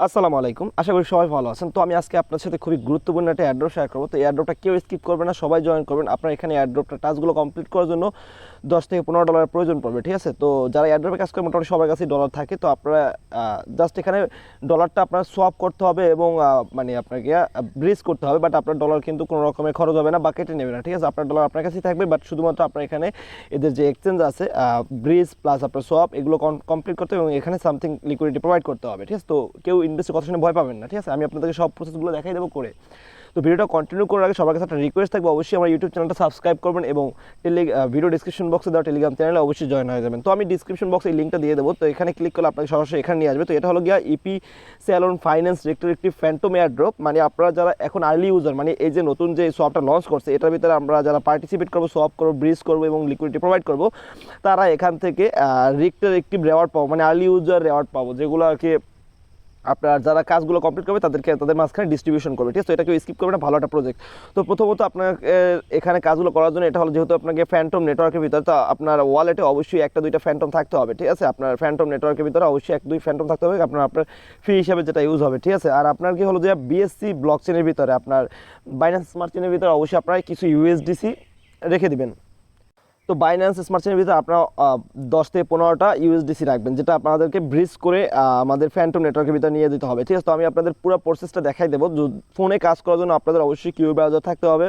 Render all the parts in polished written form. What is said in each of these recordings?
আসসালামু আলাইকুম, আশা করি সবাই ভালো আছেন। তো আমি আজকে আপনার সাথে খুবই গুরুত্বপূর্ণ একটা এয়ারড্রপ শেয়ার করবো। তো এয়ারড্রপটা কেউ স্কিপ করবে না, সবাই জয়েন করবেন। আপনার এখানে এয়ারড্রপটা টাস্কগুলো কমপ্লিট করার জন্য $10 থেকে $15 প্রয়োজন পড়বে, ঠিক আছে? তো যারা এয়ারড্রপে কাজ করে মোটামুটি সবার কাছেই ডলার থাকে। তো আপনারা জাস্ট এখানে ডলারটা আপনার সোয়াপ করতে হবে এবং মানে আপনাকে ব্রিজ করতে হবে। বাট আপনার ডলার কিন্তু কোনো রকমের খরচ হবে না বা কেটে নেবে না, ঠিক আছে? আপনার ডলার আপনার কাছেই থাকবে। বাট শুধুমাত্র আপনার এখানে এদের যে এক্সচেঞ্জ আছে, ব্রিজ প্লাস আপনার সোয়াপ, এগুলো কমপ্লিট করতে হবে এবং এখানে সামথিং লিকুইডিটি প্রোভাইড করতে হবে, ঠিক আছে? তো কেউ ইনভেস্টের কথা শুনে ভয় পাবেন না, ঠিক আছে? আমি আপনাদেরকে সব প্রসেসগুলো দেখাই দেবো করে। তো ভিডিওটা কন্টিনিউ করার আগে সবার কাছে একটা রিকোয়েস্ট থাকবে, অবশ্যই আমার ইউটিউব চ্যানেলটা সাবস্ক্রাইব করবেন এবং ভিডিও ডিসক্রিপশন বক্সে দেওয়া টেলিগ্রাম চ্যানেলে অবশ্যই জয়েন হয়ে যাবেন। তো আমি ডিসক্রিপশন বক্সে এই লিঙ্কটা দিয়ে দেবো। তো এখানে ক্লিক করলে আপনাকে সরাসরি এখানে নিয়ে আসবে। তো এটা হলো গিয়া Epsylon Finance রেট্রোঅ্যাক্টিভ ফ্যান্টম এয়ারড্রপ। মানে আপনারা যারা এখন আর্লি ইউজার, মানে এই যে নতুন যে সোয়াপটা লঞ্চ করছে, এটার ভিতরে আমরা যারা পার্টিসিপেট করবো, সোয়াপ করবো, ব্রিজ করবো এবং লিকুইডিটি প্রোভাইড করবো, তারা এখান থেকে রেট্রোঅ্যাক্টিভ রেওয়ার্ড পাবো, মানে আর্লি ইউজার রেওয়ার্ড পাবো, যেগুলো আর কি আপনার যারা কাজগুলো কমপ্লিট করবে তাদের মাঝখানে ডিস্ট্রিবিউশন করবে, ঠিক আছে? তো এটা কেউ স্কিপ করবে না, ভালো একটা প্রজেক্ট। তো প্রথমত আপনাকে এখানে কাজগুলো করার জন্য এটা হলো, যেহেতু আপনাকে ফ্যান্টম নেটওয়ার্কের ভিতরে, তো আপনার ওয়ালেটে অবশ্যই একটা দুইটা ফ্যান্টম থাকতে হবে, ঠিক আছে? আপনার ফ্যান্টম নেটওয়ার্কের ভিতরে অবশ্যই এক দুই ফ্যান্টম থাকতে হবে, আপনার ফি হিসাবে যেটা ইউজ হবে, ঠিক আছে? আর আপনার কি হলো যে বিএসসি ব্লক চেনের ভিতরে, আপনার বাইন্যান্স স্মার্ট চেনের ভিতরে অবশ্যই আপনার কিছু ইউএসডিসি রেখে দিবেন। তো বাইন্যান্স স্মার্ট চেনের ভিতরে আপনারা 10 থেকে 15টা ইউএসডিসি রাখবেন, যেটা আপনাদেরকে ব্রিজ করে আমাদের ফ্যান্টম নেটওয়ার্কের ভিতরে নিয়ে যেতে হবে, ঠিক আছে? তো আমি আপনাদের পুরো প্রসেসটা দেখাই দেবো। ফোনে কাজ করার জন্য আপনাদের অবশ্যই কিউ ব্রাউজার থাকতে হবে।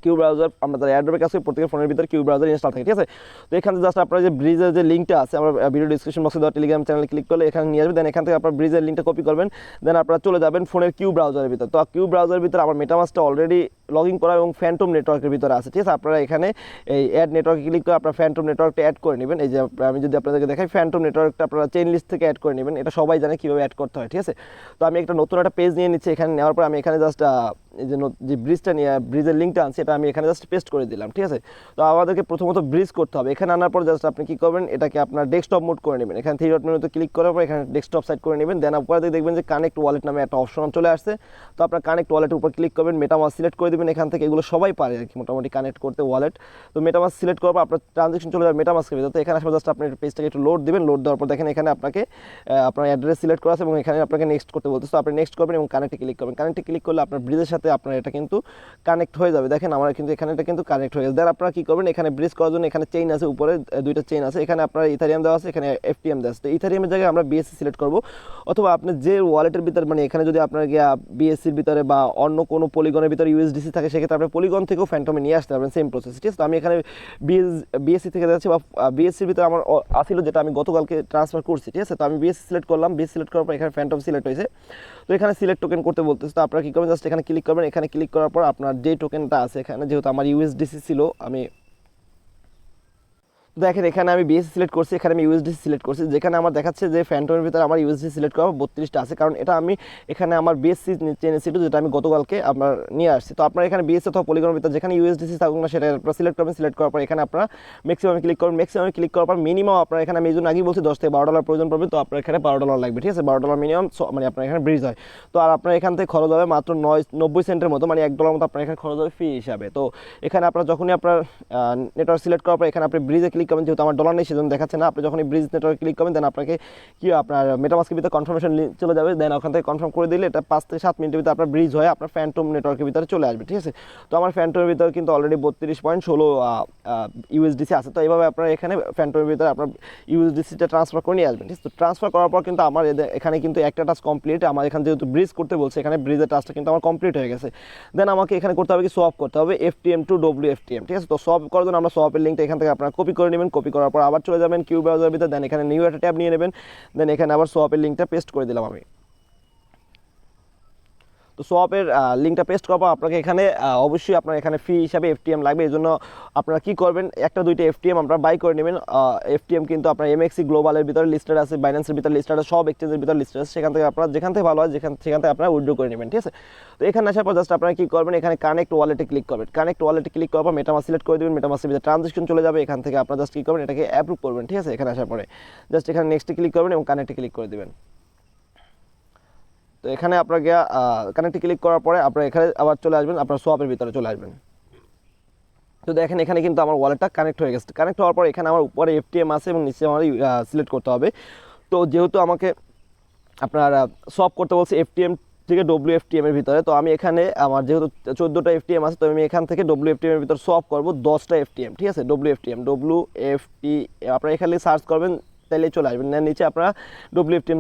কিউ ব্রাউজার, আমরা যারা এয়ারড্রপে কাজ করি প্রত্যেকের ফোনের ভিতরে কিউ ব্রাউজার ইনস্টল থাকে, ঠিক আছে? তো এখানে জাস্ট আপনার যে ব্রিজের যে লিঙ্কটা আছে, আমরা ভিডিও ডিসক্রিপশন বক্সে দেওয়া টেলিগ্রাম চ্যানেলে ক্লিক করলে এখানে নিয়ে আসবে। দেন এখান থেকে আপনার ব্রিজের লিঙ্কটা কপি করবেন, দেন আপনারা চলে যাবেন ফোনের কিউ ব্রাউজারের ভিতরে। তো কিউ ব্রাউজারের ভিতরে আমার মেটামাস্কটা অলরেডি লগ ইন করা এবং ফ্যান্টম নেটওয়ার্কের ভিতরে আছে, ঠিক আছে? আপনারা এখানে এই অ্যাড নেটওয়ার্কে ক্লিক করে আপনার ফ্যান্টম নেটওয়ার্কটা অ্যাড করে নেবেন। এই যে আমি যদি আপনাদেরকে দেখাই, ফ্যান্টম নেটওয়ার্কটা আপনারা চেইন লিস্ট থেকে অ্যাড করে নেবেন। এটা সবাই জানে কীভাবে অ্যাড করতে হয়, ঠিক আছে? তো আমি একটা নতুন একটা পেজ নিয়ে নিচ্ছি। এখানে নেওয়ার পর আমি এখানে জাস্ট এই যে ব্রিজটা নিয়ে ব্রিজের লিঙ্কটা আনছি, এটা আমি এখানে জাস্ট পেস্ট করে দিলাম, ঠিক আছে? তো আমাদেরকে প্রথমত ব্রিজ করতে হবে। এখানে আনার পর জাস্ট আপনি কী করবেন, এটাকে আপনার ডেস্কটপ মোড করে নেবেন। এখানে 3 ডট মেনুতে ক্লিক করার পর এখানে ডেস্কটপ সাইড করে নেবেন। দেন উপরে দেখবেন যে কানেক্ট ওয়ালেট নামে একটা অপশন চলে আসছে। তো আপনার কানেক্ট ওয়ালেটের উপর ক্লিক করবেন, মেটামাস্ক সিলেক্ট করে দেবেন। এখান থেকে এগুলো সবাই পারে আর কি মোটামুটি কানেক্ট করতে ওয়ালেট। তো মেটামাস্ক সিলেক্ট করার পর আপনার ট্রানজেকশন চলে যাবে মেটামাস্কের ভিতরে। তো এখানে আসলে জাস্ট আপনি পেজটাকে একটু লোড দিবেন। লোড দেওয়ার পর দেখেন এখানে আপনাকে আপনার অ্যাড্রেস সিলেক্ট করা আছে এবং এখানে আপনাকে নেক্সট করতে বলতেছে। তো আপনি নেক্সট করবেন এবং কানেক্টে ক্লিক করবেন। কানেক্টে ক্লিক করলে আপনার ব্রিজের সাথে আপনার এটা কিন্তু কানেক্ট হয়ে যাবে। দেখেন আমার কিন্তু এখানে এটা কিন্তু কানেক্ট হয়ে গেছে। দেন আপনারা কী করবেন, এখানে ব্রিজ করার জন্য এখানে চেইন আছে, উপরে দুইটা চেইন আছে। এখানে আপনার ইথারিয়াম দেওয়া আছে, এখানে এফটিএম দেওয়া আছে। তো ইথারিয়ামের জায়গায় আমরা বিএসসি সিলেক্ট করবো, অথবা আপনি যে ওয়ালেটের ভিতরে, মানে এখানে যদি আপনার গিয়া বিএসসির ভিতরে বা অন্য কোনো পলিগনের ভিতরে ইউএসডিসি থাকে, সেক্ষেত্রে আপনি পলিগন থেকেও ফ্যান্টমে নিয়ে আসতে পারবেন, সেম প্রসেস, ঠিক আছে? তো আমি এখানে বিএসসি থেকে যাচ্ছি, বা বিএসসির ভিতরে আমার আসিল যেটা আমি গতকালকে ট্রান্সফার করছি, ঠিক আছে? তো আমি বিএসসি সিলেক্ট করলাম। বিএসসি সিলেক্ট করার পর এখানে ফ্যান্টম সিলেক্ট হয়েছে। তো এখানে সিলেক্ট টোকেন করতে বলতেছে। তো আপনারা কী করবেন, জাস্ট এখানে ক্লিক করবেন। এখানে ক্লিক করার পর আপনার যে টোকেনটা আছে, এখানে যেহেতু আমার ইউএসডিসি ছিল, আমি দেখেন এখানে আমি বিএসসি সিলেক্ট করছি, এখানে আমি ইউএসডিসি সিলেক্ট করছি। যেখানে আমার দেখাচ্ছে যে ফ্যান্টমের ভিতরে আমার ইউএসডিসি সিলেক্ট করা 32টা আছে, কারণ এটা আমি এখানে আমার বিএসসি চেনে ছিল, যেটা আমি গতকালকে আমার নিয়ে আসছি। তো আপনার এখানে বিএসসি অথবা পলিগনের ভিতরে যেখানে ইউএসডিসি থাকুক না, সেটা আপনারা সিলেক্ট করবেন। সিলেক্ট করার পর এখানে আপনারা ম্যাক্সিমামে ক্লিক করবেন। ম্যাক্সিমামে ক্লিক করার পর মিনিমাম আপনার এখানে, আমি এই জন্য আগেই বলছি $10 থেকে $12 প্রয়োজন পড়বে। তো আপনার এখানে $12 লাগবে, ঠিক আছে? $12 মিনিমাম, মানে আপনার এখানে ব্রিজ হয়। তো আর আপনার এখান থেকে খরচ হবে মাত্র 90 সেন্টের মতো, মানে $1 মতো আপনার এখানে খরচ হবে ফি হিসাবে। তো এখানে আপনার যখনই আপনার নেটওয়ার্ক সিলেক্ট করার পর এখানে আপনি ব্রিজে ক্লিক করবেন, যেহেতু আমার ডলার নেই সেজন্য দেখাচ্ছে না। আপনি যখন ব্রিজ নেটওয়ার্কে ক্লিক করবেন, দেন আপনাকে কি আপনার মেটামাস্কের ভিতরে কনফার্মেশন চলে যাবে। দেন ওখান থেকে কনফার্ম করে দিলে এটা 5 থেকে 7 মিনিটের ভিতরে আপনার ব্রিজ হয়ে আপনার ফ্যান্টম নেটওয়ার্কের ভিতরে চলে আসবে, ঠিক আছে? তো আমার ফ্যান্টমের ভিতরে কিন্তু অলরেডি 32.16 ইউএসডিসি আছে। তো এইভাবে আপনার এখানে ফ্যান্টমের ভিতরে আপনার ইউএসডিসিটা ট্রান্সফার করে নিয়ে আসবেন, ঠিক আছে? তো ট্রান্সফার করার পর কিন্তু আমার এখানে কিন্তু একটা টাস্ক কমপ্লিট। আমার এখানে যেহেতু ব্রিজ করতে বলছে, এখানে ব্রিজের টাস্কটা কিন্তু আমার কমপ্লিট হয়ে গেছে। দেন আমাকে এখানে করতে হবে কি, সোয়াপ করতে হবে এফটিএম টু ডব্লিউএফটিএম, ঠিক আছে? তো সোয়াপ করার জন্য আমরা সোয়াপের লিঙ্কটা এখান থেকে আপনারা কপি করে নেবেন। কপি করার পর আবার চলে যাবেন কিউ ব্রাউজারের ভিতরে। দেন এখানে নিউ একটা ট্যাব নিয়ে নেবেন। দেন এখানে আবার সোয়াপের লিঙ্কটা পেস্ট করে দিলাম আমি। তো সোয়াপের লিঙ্কটা পেস্ট করার পর আপনাকে এখানে অবশ্যই আপনার এখানে ফি হিসাবে এফটিএম লাগবে। এই জন্য আপনারা কী করবেন, একটা দুইটা এফটিএম আপনারা বাই করে নেবেন। এফটিএম কিন্তু আপনার এমএক্সি গ্লোবালের ভিতরে লিস্টেড আছে, বাইন্যান্সের ভিতরে লিস্টেড আছে, সব এক্সচেঞ্জের ভিতরে লিস্টেড আছে। সেখান থেকে আপনারা যেখান থেকে ভালো হয় সেখান থেকে আপনারা উইথড্র করে নেবেন, ঠিক আছে? তো এখানে আসার পর জাস্ট আপনারা কী করবেন, এখানে কানেক্ট ওয়ালেটে ক্লিক করবেন। কানেক্ট ওয়ালেটে ক্লিক করার পর মেটামাস্ক সিলেক্ট করে দেবেন। মেটামাস্কের ভিতরে ট্রানজেকশন চলে যাবে। এখান থেকে আপনারা জাস্ট কী করবেন, এটাকে অ্যাপ্রুভ করবেন, ঠিক আছে? এখানে আসার পরে জাস্ট এখানে নেক্সটে ক্লিক করবেন এবং কানেক্টে ক্লিক করে দেবেন। তো এখানে আপনাকে কানেক্টে ক্লিক করার পরে আপনারা এখানে আবার চলে আসবেন, আপনার সোয়াপের ভিতরে চলে আসবেন। তো দেখেন এখানে কিন্তু আমার ওয়ালেটটা কানেক্ট হয়ে গেছে। কানেক্ট হওয়ার পর এখানে আমার উপরে এফটিএম আছে এবং নিচে আমার সিলেক্ট করতে হবে। তো যেহেতু আমাকে আপনার সব করতে বলছে এফটিএম থেকে WFTM এর ভিতরে। তো আমি এখানে আমার যেহেতু 14টা FTM আছে, তো আমি এখান থেকে WFTM এর ভিতর সব করব 10টা FTM, ঠিক আছে। WFTM আপনারা এখানে সার্চ করবেন, তাহলে চলে আসবেন। দেন নিচে আপনারা WFTM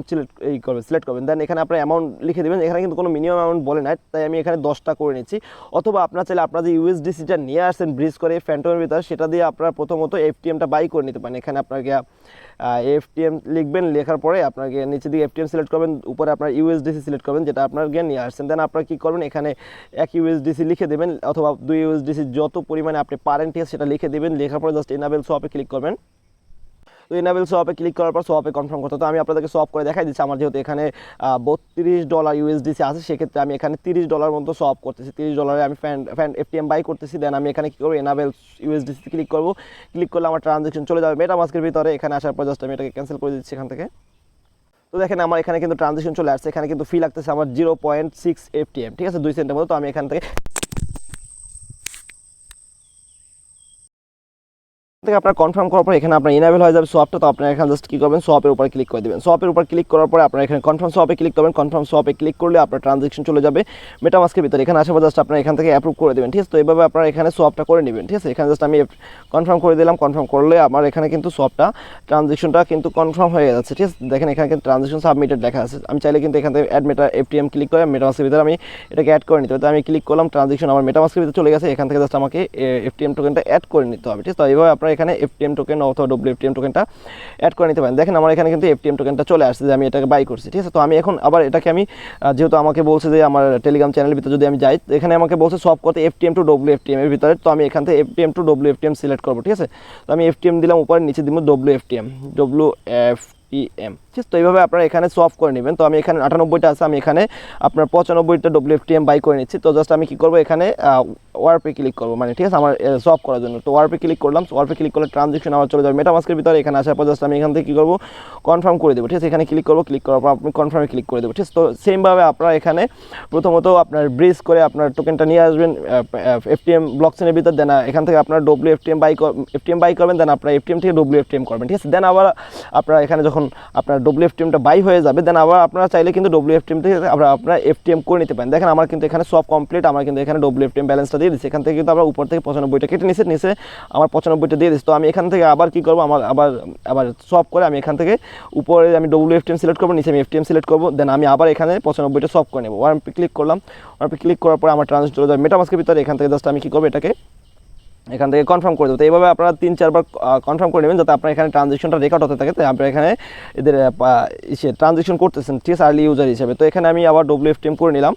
সিলেক্ট করবেন। দেন এখানে আপনার অ্যামাউন্ট লিখে দেবেন। এখানে কিন্তু কোনো মিনিমাম অ্যামাউন্ট বলে নাই, তাই আমি এখানে 10টা করে নিচ্ছি। অথবা আপনার চাইলে আপনার যে USDCটা নিয়ে আসছেন ব্রিজ করে ফ্যান্টমের ভিতরে, সেটা দিয়ে আপনারা প্রথমত FTMটা বাই করে নিতে পারেন। এখানে আপনাকে FTM লিখবেন, লেখার পরে আপনাকে নিচে দিকে FTM সিলেক্ট করবেন, উপরে আপনার USDC সিলেক্ট করবেন যেটা আপনার গিয়ে নিয়ে আসছেন। দেন আপনারা কী করবেন, এখানে 1 USDC লিখে দেবেন অথবা 2 USDC যত পরিমাণে আপনি পারেন, ঠিক আছে, সেটা লিখে দেবেন। লেখার পরে জাস্ট এনাবেল সোয়াপে ক্লিক করবেন। তো এনাবেল সোয়াপে ক্লিক করার পর সোয়াপে কনফার্ম করতে, তো আমি আপনাদেরকে সোয়াপ করে দেখাই দিচ্ছি। আমার যেহেতু এখানে $32 USDC আছে, সেক্ষেত্রে আমি এখানে $30 মতো সোয়াপ করতেছি। $30 আমি FTM বাই করতেছি। দেন আমি এখানে কী করবো, এনাবেল USDC ক্লিক করবো। ক্লিক করলে আমার ট্রানজ্যাকশন চলে যাবে মেটামাস্কের ভিতরে। এখানে আসার পর জাস্ট আমি এটাকে ক্যান্সেল করে দিচ্ছি এখান থেকে। তো দেখেন আমার এখানে কিন্তু ট্রানজ্যাকশন চলে আসছে। এখানে কিন্তু ফি লাগতেছে আমার 0.6 FTM, ঠিক আছে, 2 সেন্টের মতো। তো আমি এখান থেকে আপনার কনফার্ম করার পর এখানে আপনার ইনেবল হয়ে যাবে সোয়াপটা। তো আপনারা এখানে জাস্ট কী করবেন, সোয়াপের উপর ক্লিক করে দেবেন। সোয়াপের উপর ক্লিক করার পরে আপনারা এখানে কনফার্ম সোয়াপে ক্লিক করবেন। কনফার্ম সোয়াপে ক্লিক করলে আপনার ট্রানজ্যাকশন চলে যাবে মেটামাস্কের ভিতরে। এখানে আসার পর জাস্ট আপনারা এখান থেকে অ্যাপ্রুভ করে দেবেন, ঠিক আছে। তো এইভাবে আপনারা এখানে সোয়াপটা করে নেবেন, ঠিক আছে। এখানে জাস্ট আমি কনফার্ম করে দিলাম। কনফার্ম করলে আমার এখানে কিন্তু সোয়াপটা ট্রানজ্যাকশনটা কিন্তু কনফার্ম হয়ে যাচ্ছে, ঠিক আছে। দেখেন এখানে কিন্তু ট্রানজ্যাকশন সাবমিটেড লেখা আছে। আমি চাইলে কিন্তু এখান থেকে অ্যাড FTM ক্লিক করে মেটামাস্কের ভিতরে আমি এটাকে অ্যাড করে নিতে হবে। তো আমি ক্লিক করলাম, ট্রানজ্যাকশন আমার মেটামাস্কের ভিতরে চলে গেছে। এখান থেকে জাস্ট আমাকে FTM টোকেনটা অ্যাড করে নিতে হবে, ঠিক আছে। তো এইভাবে আপনারা এখানে FTM টোকেন অথবা WFTM টোকেনটা অ্যাড করে নিতে পারেন। দেখেন আমার এখানে কিন্তু FTM টোকেনটা চলে আসছে যে আমি এটাকে বাই করছি, ঠিক আছে। তো আমি এখন আবার এটাকে আমি যেহেতু আমাকে বলছে যে আমার টেলিগ্রাম চ্যানেলের ভিতরে যদি আমি যাই, এখানে আমাকে বলছে সব করতে FTM টু WFTM এর ভিতরে। তো আমি এখান থেকে FTM টু WFTM সিলেক্ট করবো, ঠিক আছে। তো আমি FTM দিলাম, উপরে নিচে দিব WFTM। ঠিক আছে। তো এইভাবে আপনারা এখানে সোয়াপ করে নেবেন। তো আমি এখানে 98টা আছে, আমি এখানে আপনার 95টা WFTM বাই করে নিচ্ছি। তো জাস্ট আমি কী করবো, এখানে ওয়ার্পে ক্লিক করবো, মানে ঠিক আছে, আমার সোয়াপ করার জন্য। তো ওয়ার্পে ক্লিক করলাম। ওয়ার্পে ক্লিক করলে ট্রানজ্যাকশন আমার চলে যাবে মেটামাস্কের ভিতরে। এখানে আসার পর জাস্ট আমি এখান থেকে কী করবো, কনফার্ম করে দেবো, ঠিক আছে। এখানে ক্লিক করবো, ক্লিক করার পর আপনি কনফার্মে ক্লিক করে দেবো, ঠিক আছে। তো সেমভাবে আপনারা এখানে প্রথমত আপনার ব্রিজ করে আপনার টোকেনটা নিয়ে আসবেন FTM ব্লকচেনের ভিতর। দেন এখান থেকে আপনার FTM বাই করবেন। দেন আপনার FTM থেকে WFTM করবেন, ঠিক আছে। দেন আবার আপনারা এখানে যখন আপনার WFTMটা বাই হয়ে যাবে, দেন আবার আপনারা চাইলে কিন্তু WFTM থেকে আবার আপনারা FTM করে নিতে পারেন। দেখেন আমার কিন্তু এখানে সব কমপ্লিট। আমার কিন্তু এখানে WFTM ব্যালেন্সটা দিয়ে দিচ্ছে। এখান থেকে কিন্তু আমরা উপর থেকে 95টা কেটে নিচে আমার 95টা দিয়ে দিচ্ছে। তো আমি এখান থেকে আবার কী করবো, আমার আবার সব করে আমি এখান থেকে উপরে আমি WFTM সিলেক্ট করবো, নিচে আমি FTM সিলেক্ট করবো। দেন আমি আবার এখানে 95টা সব করে নেবো। ওয়ার্পে ক্লিক করলাম। ওয়ার্পে ক্লিক করার পরে আমার ট্রানজ্যাকশন চলে যাবে মেটামাস্কের ভিতরে। এখান থেকে জাস্ট আমি কী করবো, এটাকে এখান থেকে কনফার্ম করে দেবো। তো এইভাবে আপনারা 3-4 বার কনফার্ম করে নেবেন, যাতে আপনার এখানে ট্রানজ্যাকশনটা রেকর্ড হতে থাকে। তাই আপনারা এখানে এদের ট্রানজ্যাকশন করতেছেন, ঠিক আছে, আর্লি ইউজার হিসেবে। তো এখানে আমি আবার WFTM করে নিলাম।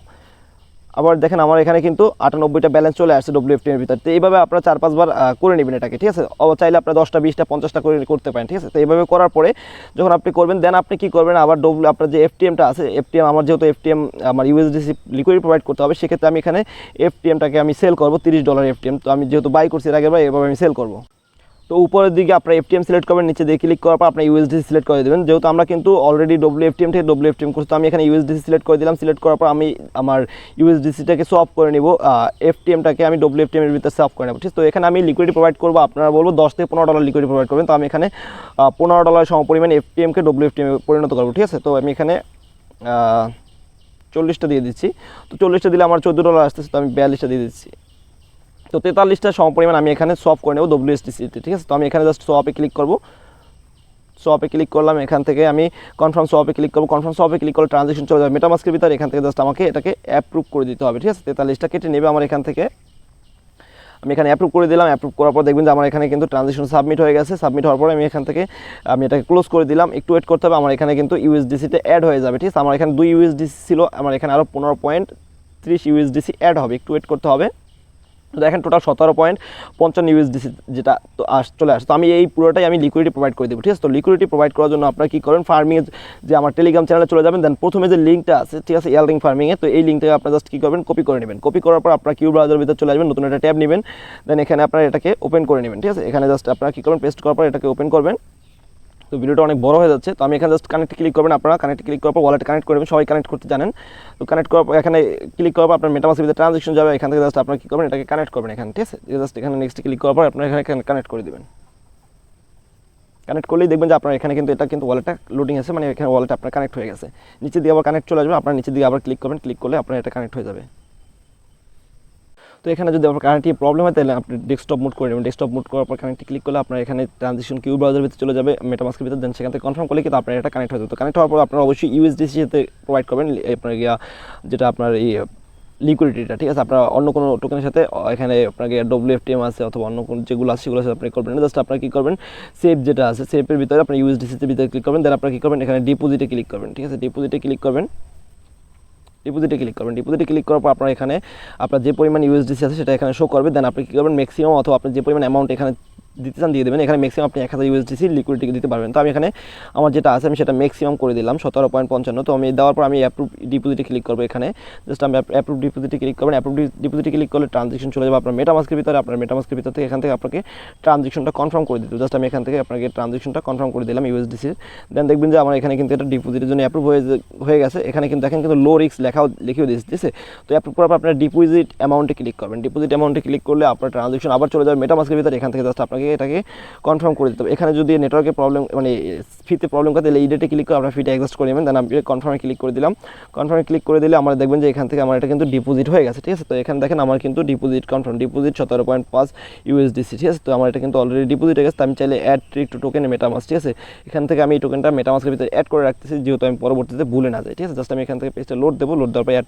আবার দেখেন আমার এখানে কিন্তু 98টা ব্যালেন্স চলে আসছে WFTM এর ভিতরে। তো এইভাবে আপনারা 4-5 বার করে নেবেন এটাকে, ঠিক আছে। চাইলে আপনারা 10টা 20টা 50টা করে করতে পারেন, ঠিক আছে। তো এইভাবে করার পরে যখন আপনি করবেন, দেন আপনি কী করবেন, আবার আপনার যে FTMটা আছে, FTM আমার যেহেতু FTM আমার USDC লিকুইড প্রোভাইড করতে হবে, সেক্ষেত্রে আমি এখানে FTMটাকে আমি সেল করবো $30 FTM। তো আমি যেহেতু বাই করছি এর আগের বার, এভাবে আমি সেল করবো। তো উপরের দিকে আপনার FTM সিলেক্ট করবেন, নিচে দিয়ে ক্লিক করার পর আপনার USDC সিলেক্ট করে দেবেন। যেহেতু আমরা কিন্তু অলরেডি WFTM থেকে WFTM করছি, তো আমি এখানে USDC সিলেক্ট করে দিলাম। সিলেক্ট করার পর আমি আমার USDCটাকে সোয়াপ করে নিব, FTMটাকে আমি WFTM এর ভিতরে সোয়াপ করে নেব, ঠিক আছে। তো এখানে আমি লিকুইডিটি প্রোভাইড করবো, আপনারা বলবো $10 থেকে $15 লিকুইডিটি প্রোভাইড করবেন। তো আমি এখানে $15 সমপরিমাণ FTMকে WFTM পরিণত করবো, ঠিক আছে। তো আমি এখানে 40টা দিয়ে দিচ্ছি। তো 40টা দিলে আমার $14 আসতেছে, তো আমি 42টা দিয়ে দিচ্ছি। তো 43টা সমপরিমাণ আমি এখানে সোয়াপ করে নেব WSDCতে, ঠিক আছে। তো আমি এখানে জাস্ট সোয়াপে ক্লিক করব। সোয়াপে ক্লিক করলাম। এখান থেকে আমি কনফার্ম সোয়াপে ক্লিক করব। কনফার্ম সোয়াপে ক্লিক করলে ট্রানজ্যাকশন চলে যাবে মেটামাস্কের ভিতরে। এখান থেকে জাস্ট আমাকে এটাকে অ্যাপ্রুভ করে দিতে হবে, ঠিক আছে। 43টা কেটে নেবে আমার এখান থেকে। আমি এখানে অ্যাপ্রুভ করে দিলাম। অ্যাপ্রুভ করার পর দেখবেন যে আমার এখানে কিন্তু ট্রানজ্যাকশন সাবমিট হয়ে গেছে। সাবমিট হওয়ার পরে আমি এখান থেকে আমি এটাকে ক্লোজ করে দিলাম। একটু ওয়েট করতে হবে, আমার এখানে কিন্তু USDCতে অ্যাড হয়ে যাবে, ঠিক আছে। আমার এখানে 2 USDC ছিল, আমার এখানে আরও 15.30 USDC অ্যাড হবে। একটু ওয়েট করতে হবে। তো দেখেন টোটাল 17.55 USDC যেটা তো চলে আসে। তো আমি এই পুরোটাই আমি লিকুইডিটি প্রোভাইড করে দেবো, ঠিক আছে। তো লিকুইডিটি প্রোভাইড করার জন্য আপনারা কী করেন, ফার্মিংয়ে যে আমার টেলিগ্রাম চ্যানেলে চলে যাবেন। দেন প্রথমে যে লিঙ্কটা আছে, ঠিক আছে, এয়ারলিং ফার্মিংয়ে, তো এই লিঙ্কটাকে আপনারা জাস্ট কী করবেন, কপি করে নেবেন। কপি করার পর আপনারা কিউ ব্রাউজারের ভিতরে চলে আসবেন, নতুন একটা ট্যাব নেবেন। দেন এখানে আপনারা এটাকে ওপেন করে নেবেন, ঠিক আছে। এখানে জাস্ট আপনারা কী করবেন, পেস্ট করার পর এটাকে ওপেন করবেন। তো ভিডিওটা অনেক বড় হয়ে যাচ্ছে। তো আমি এখানে জাস্ট কানেক্ট ক্লিক করবেন। আপনারা কানেক্ট ক্লিক করার পর ওয়ালেট কানেক্ট করবেন, সবাই কানেক্ট করতে জানেন। তো কানেক্ট করার পর এখানে ক্লিক করার পর আপনার মেটামাস্কের ভিতরে ট্রানজ্যাকশন যাবে। এখান থেকে জাস্ট আপনারা কী করবেন, এটাকে কানেক্ট করবেন এখানে, ঠিক আছে। জাস্ট এখানে নেক্সট ক্লিক করার পর আপনারা এখানে কানেক্ট করে দেবেন। কানেক্ট করলেই দেখবেন যে আপনার এখানে কিন্তু এটা কিন্তু ওয়ালেটটা লোডিং আছে, মানে এখানে ওয়ালেট আপনার কানেক্ট হয়ে গেছে। নিচে দিয়ে আবার কানেক্ট চলে আসবে, আপনার নিচে দিয়ে আবার ক্লিক করবেন, ক্লিক করলে আপনার এটা কানেক্ট হয়ে যাবে। তো এখানে যদি আপনার কানেক্টিভ প্রবলেম হয় তাহলে আপনি ডেস্কটপ মুড করে নেবেন। ডেস্কটপ মুড করার পর কানেক্টে ক্লিক করলে আপনার এখানে ট্রানজিশন কিউ ব্রাউজারের ভিতরে চলে যাবে, মেটামাস্কের ভিতরে, দেন সেখান থেকে কনফার্ম করলে কিন্তু আপনার এটা কানেক্ট হয়ে যাবে। তো কানেক্ট হওয়ার পর আপনার অবশ্যই ইউএসডিসি সাথে প্রোভাইড করবেন আপনার যেটা আপনার এই লিকুইডিটিটা, ঠিক আছে। আপনার অন্য কোনো টোকেনের সাথে এখানে আপনাকে WFTM আছে অথবা অন্য কোনো যেগুলো আছে সেগুলো সাথে আপনি করবেন না। জাস্ট আপনার কী করবেন, সেভ যেটা আছে সেভের ভিতরে আপনার ইউএসডিসির ভিতরে ক্লিক করবেন, দেন আপনার কী করবেন, এখানে ডিপোজিটে ক্লিক করবেন, ঠিক আছে। ডিপোজিটে ক্লিক করবেন, ডিপোজিটে ক্লিক করার পর আপনার এখানে আপনার যে পরিমাণ ইউএসডিসি আছে সেটা এখানে শো করবে। দেন আপনি কী করবেন, ম্যাক্সিমাম অথবা আপনি যে পরিমাণ অ্যামাউন্ট এখানে দিতে চান দিয়ে দেবেন। এখানে ম্যাক্সিমাম আপনি 1000 ইউএসডিসি লিকুইডিটি দিতে পারবেন। তো আমি এখানে আমার যেটা আছে আমি সেটা ম্যাক্সিমাম করে দিলাম 17.55। তো আমি দেওয়ার পর আমি অ্যাপ্রুভ ডিপোজিটে ক্লিক করবো। এখানে জাস্ট আমি অ্যাপ্রুভ ডিপোজিটে ক্লিক করবেন। অ্যাপ্রুভ ডিপোজিটে ক্লিক করলে ট্রানজেকশন চলে যাবে আপনার মেটামাস্কের ভিতরে। আপনার মেটামাস্কের ভিতর থেকে এখান থেকে আপনাকে ট্রানজেকশনটা কনফার্ম করে দিতে, জাস্ট আমি এখান থেকে আপনাকে ট্রানজেকশনটা কনফার্ম করে দিলাম ইউএসডিসির। দেন দেখবেন যে আমার এখানে কিন্তু এটা ডিপোজিটের জন্য অ্যাপ্রুভ হয়ে গেছে। এখানে কিন্তু দেখেন কিন্তু লো রিস্ক লিখেও দিয়েছে, ঠিক আছে। তো অ্যাপ্রুভ করার পর আপনার ডিপোজিট অ্যামাউন্টে ক্লিক করবেন। ডিপোজিট অ্যামাউন্টে ক্লিক করলে আপনার ট্রানজেকশন আবার চলে যাবে মেটামাস্কের ভিতরে। এখান থেকে জাস্ট আপনাকে এটাকে কনফার্ম করে দিতে হবে। এখানে যদি নেটওয়ার্কের প্রবলেম মানে ফিতে প্রবলেম করে তাহলে এই ডেটে ক্লিক করে আপনার ফিটা অ্যাডজাস্ট করে নেবেন। দেন আমি কনফার্মে ক্লিক করে দিলাম। কনফার্মে ক্লিক করে দিলে আমরা দেখবেন যে এখান থেকে আমার এটা কিন্তু ডিপোজিট হয়ে গেছে, ঠিক আছে। তো এখানে দেখেন আমার কিন্তু ডিপোজিট কনফার্ম, ডিপোজিট 17.5 ইউএসডিসি, ঠিক আছে। তো আমার এটা কিন্তু অলরেডি ডিপোজিট হয়ে গেছে। আমি চাইলে অ্যাড টু টোকেন মেটামাস্ক, ঠিক আছে। এখান থেকে আমি এই টোকেনটা মেটামাস্কের ভিতরে অ্যাড করে রাখতেছি যেহেতু আমি পরবর্তীতে ভুলে না যাই, ঠিক আছে। জাস্ট আমি এখান থেকে পেজটা লোড দেবো, লোড দেওয়ার পর অ্যাড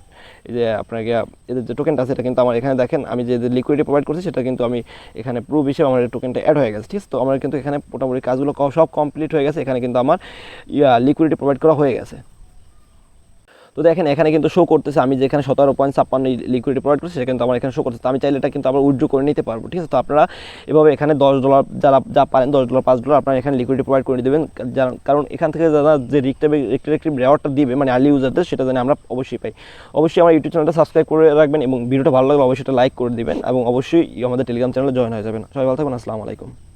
এই যে আপনাকে এদের যে টোকেনটা আছে এটা কিন্তু আমার এখানে দেখেন আমি যে লিকুইডিটি প্রোভাইড করছি সেটা কিন্তু আমি এখানে প্রুফ হিসেবে আমার টোকেনটা অ্যাড হয়ে গেছে, ঠিক আছে। তো আমার কিন্তু এখানে মোটামুটি কাজগুলো সব কমপ্লিট হয়ে গেছে। এখানে কিন্তু আমার লিকুইডিটি প্রোভাইড করা হয়ে গেছে। তো দেখেন এখানে কিন্তু শো করতেছে আমি যেখানে 17.56 লিকুইডিটি প্রোভাইড করছি সেটা কিন্তু আমার এখানে শো করতেছে। আমি চাইলে এটা কিন্তু আবার উইথড্র করে নিতে পারবো, ঠিক আছে। তো আপনারা এভাবে এখানে $10 যারা যা পারেন $10 $5 আপনারা এখানে লিকুইডিটি প্রোভাইড করে দেবেন, কারণ এখান থেকে যারা যে রিক্টেটিভ রেওয়ার্ডটা দিবে মানে আর্লি ইউজারদের সেটা যেন আমরা অবশ্যই পাই। অবশ্যই আমার ইউটিউব চ্যানেলটা সাবস্ক্রাইব করে রাখবেন এবং ভিডিওটা ভালো লাগলে অবশ্যই লাইক করে দিবেন এবং অবশ্যই আমাদের টেলিগ্রাম চ্যানেলে জয়েন হয়ে যাবেন। সবাই ভালো থাকবেন, আসসালামু আলাইকুম।